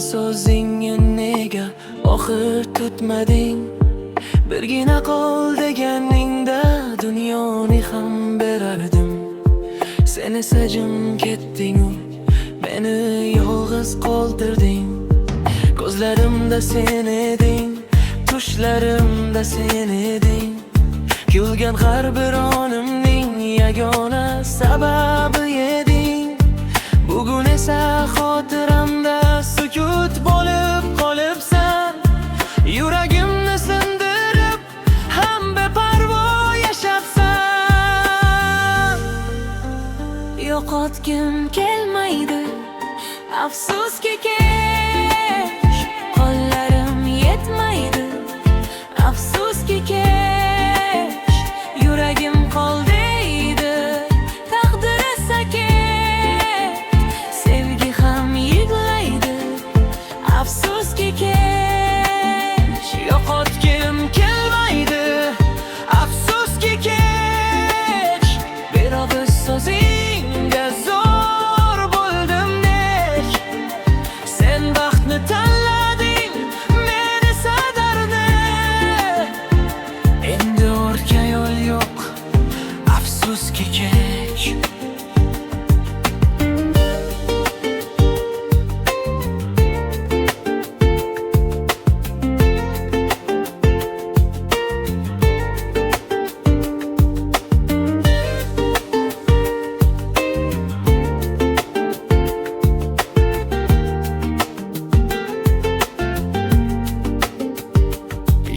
so'zingni nega oxir tutmading? Birgina qol deganingda dunyoni ham berardim. Sen esa jim ketding, meni yolg'iz qoldirding. Ko'zlarimda sen eding, tushlarimda sen eding. Kulgan har bir onimning yagona sababi eding. Bugun esa xotiramda sukut bo'lib qolibsan. Yuragimni sindirib ham beparvo yashabsan. Yo'qotgim kelmaydi, afsuski kech. Qo'llarim yetmaydi, afsuski kech. Yuragim qol deydi, taqdir esa kech. Sevgi ham yig'laydi, afsuski kech. Yo'qotgim kelmaydi, afsuski kech. Berog'iz so'zingga zo'r bo'ldim nek. Sen baxtni tanlading, men esa dardni. Endi ortga yo'l yo'q, afsuski kech.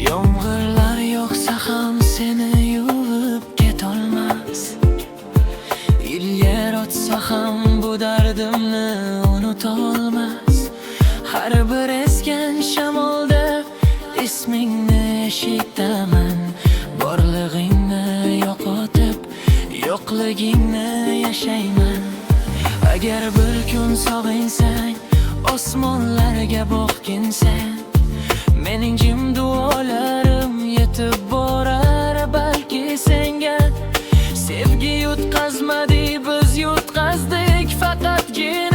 Yomg'irlar yog'sa ham seni yuvib ketolmas. Yillar o'tsa ham bu dardimni unutolmas. Har bir esgan shamolda ismingni eshitaman. Borlig'ingni yo'qotib, yo'qligingni yashayman. Agar bir kun sog'insang, osmonlarga boqginsan, mening jim duolarim yetib borar balki senga. Sevgi yutqazmadik, biz yutqazdik faqatgina